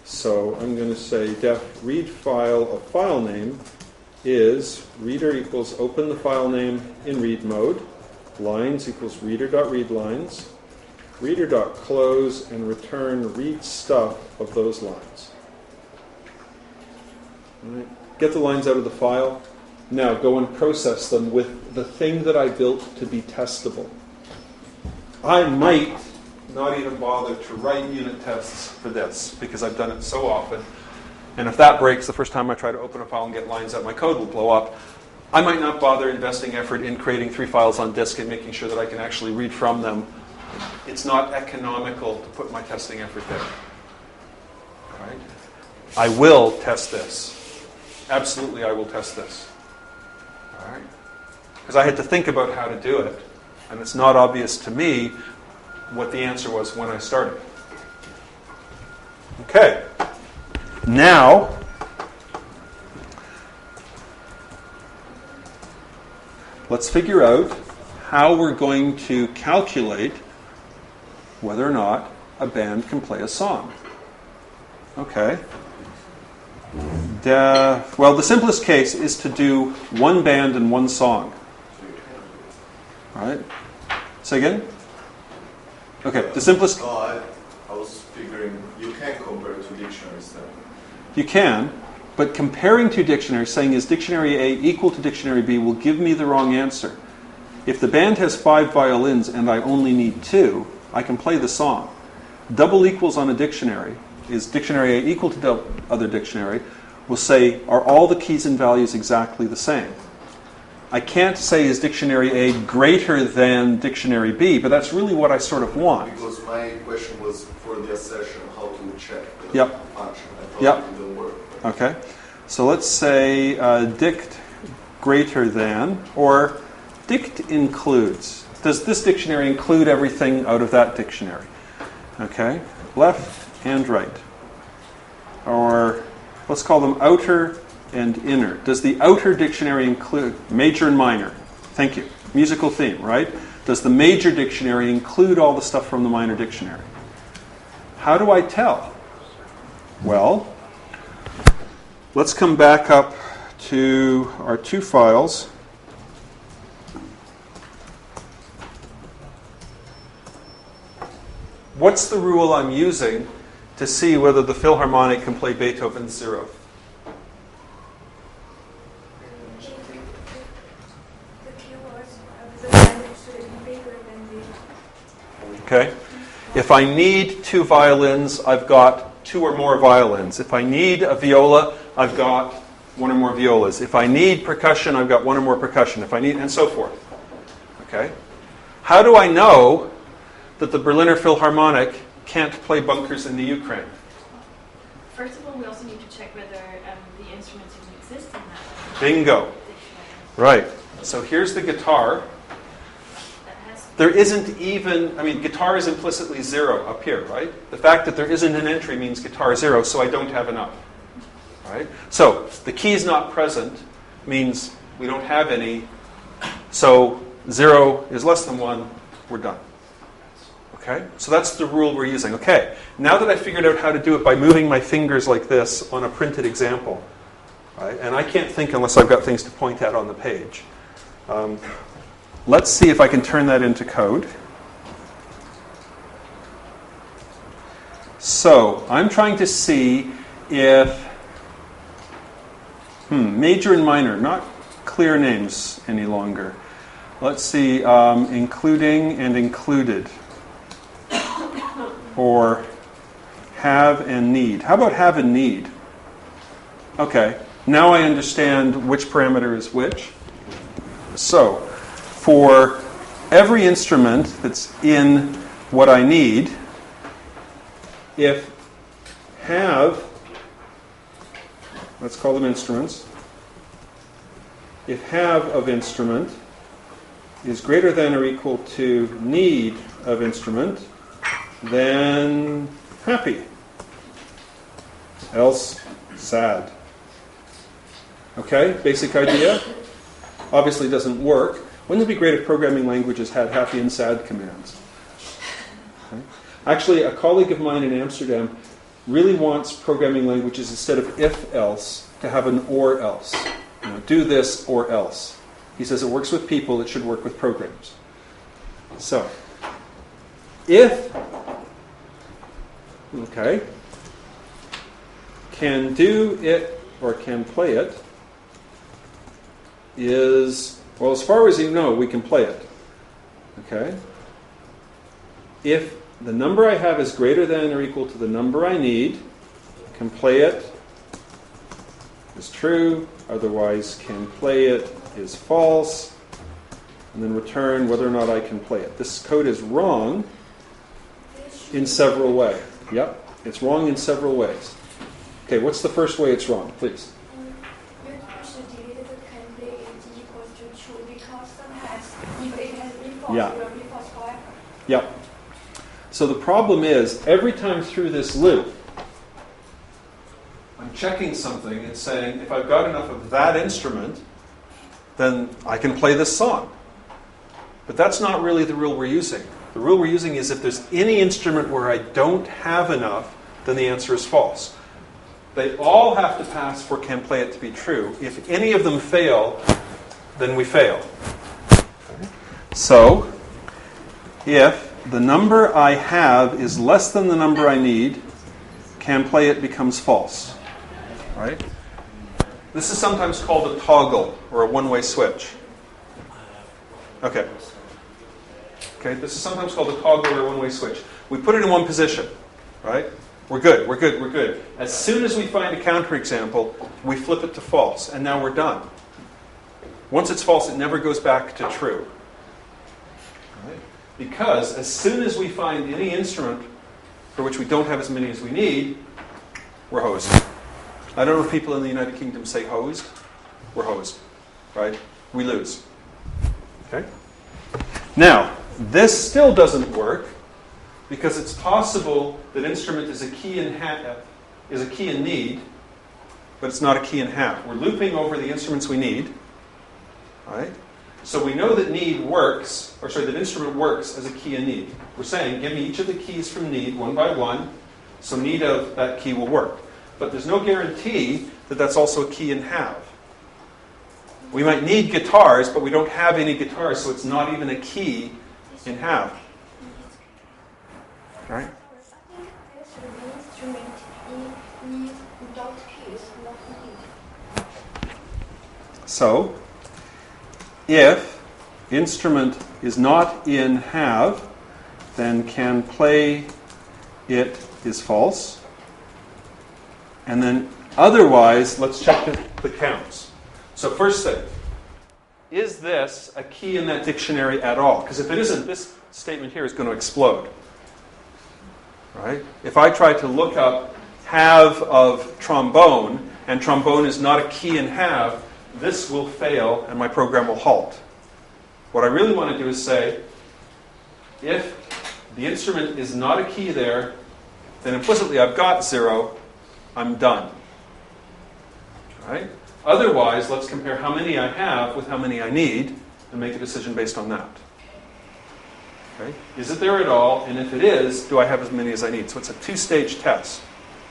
So I'm going to say def read file of file name is reader equals open the file name in read mode, lines equals reader.read lines, reader.close, and return read stuff of those lines. All right. Get the lines out of the file. Now go and process them with the thing that I built to be testable. I might not even bother to write unit tests for this because I've done it so often. And if that breaks the first time I try to open a file and get lines out, my code will blow up. I might not bother investing effort in creating 3 files on disk and making sure that I can actually read from them. It's not economical to put my testing effort there. Right? I will test this. Absolutely, I will test this. All right? Because I had to think about how to do it. And it's not obvious to me what the answer was when I started. Okay. Now, let's figure out how we're going to calculate whether or not a band can play a song. Okay. Well, the simplest case is to do one band and one song. All right. Say again? Okay, the simplest... I was figuring you can compare two dictionaries then. You can, but comparing two dictionaries, saying is dictionary A equal to dictionary B, will give me the wrong answer. If the band has 5 violins and I only need 2, I can play the song. Double equals on a dictionary is dictionary A equal to other dictionary. We'll say, are all the keys and values exactly the same? I can't say is dictionary A greater than dictionary B, but that's really what I sort of want. Because my question was for the assertion, how to check the function. I thought it didn't work. Okay. So let's say dict greater than, or dict includes. Does this dictionary include everything out of that dictionary? Okay. Left and right. Or let's call them outer and inner. Does the outer dictionary include major and minor? Thank you. Musical theme, right? Does the major dictionary include all the stuff from the minor dictionary? How do I tell? Well, let's come back up to our 2 files. What's the rule I'm using to see whether the Philharmonic can play Beethoven's Zero? Okay. If I need 2 violins, I've got 2 or more violins. If I need a viola, I've got 1 or more violas. If I need percussion, I've got 1 or more percussion. If I need, and so forth. Okay. How do I know that the Berliner Philharmonic can't play Bunkers in the Ukraine? First of all, we also need to check whether the instruments even exist in that. Bingo. Right. So here's the guitar. There isn't even, guitar is implicitly 0 up here, right? The fact that there isn't an entry means guitar 0, so I don't have enough. Right? So the key is not present means we don't have any. So 0 is less than 1, we're done. Okay? So that's the rule we're using. Okay, now that I figured out how to do it by moving my fingers like this on a printed example, right? And I can't think unless I've got things to point at on the page. Let's see if I can turn that into code. So I'm trying to see if major and minor, not clear names any longer. Let's see, including and included. Or have and need. How about have and need? Okay, now I understand which parameter is which. So, for every instrument that's in what I need, if have, let's call them instruments, if have of instrument is greater than or equal to need of instrument, then happy. Else, sad. Okay, basic idea. Obviously doesn't work. Wouldn't it be great if programming languages had happy and sad commands? Okay. Actually, a colleague of mine in Amsterdam really wants programming languages, instead of if-else, to have an or-else. Do this or else. He says it works with people, it should work with programs. So, if, can do it or can play it is, well, as far as you know, we can play it. Okay? If the number I have is greater than or equal to the number I need, can play it is true, otherwise can play it is false, and then return whether or not I can play it. This code is wrong in several ways. Yep, it's wrong in several ways. Okay, what's the first way it's wrong, please? You should delete the can play it equals to true because sometimes if it has been false, it will be false forever. Yep. So the problem is, every time through this loop, I'm checking something and saying, if I've got enough of that instrument, then I can play this song. But that's not really the rule we're using. The rule we're using is if there's any instrument where I don't have enough, then the answer is false. They all have to pass for can play it to be true. If any of them fail, then we fail. So, if the number I have is less than the number I need, can play it becomes false. Right? This is sometimes called a toggle or a one-way switch. Okay. This is sometimes called a toggle or a one-way switch. We put it in one position, right? We're good. As soon as we find a counterexample, we flip it to false, and now we're done. Once it's false, it never goes back to true. Right? Because as soon as we find any instrument for which we don't have as many as we need, we're hosed. I don't know if people in the United Kingdom say hosed. We're hosed, right? We lose. Okay? Now, this still doesn't work because it's possible that instrument is a key in need, but it's not a key in have. We're looping over the instruments we need, right? So we know that that instrument works as a key in need. We're saying, give me each of the keys from need one by one, so need of that key will work. But there's no guarantee that that's also a key in have. We might need guitars, but we don't have any guitars, so it's not even a key in have. Right? I think there should be instrument in need without keys, not need. So, if instrument is not in have, then can play it is false. And then otherwise, let's check the counts. So first thing, is this a key in that dictionary at all? Because if it isn't, this statement here is going to explode. Right? If I try to look up have of trombone, and trombone is not a key in have, this will fail and my program will halt. What I really want to do is say, if the instrument is not a key there, then implicitly I've got 0, I'm done. Right? Otherwise, let's compare how many I have with how many I need and make a decision based on that. Okay? Is it there at all? And if it is, do I have as many as I need? So it's a two-stage test.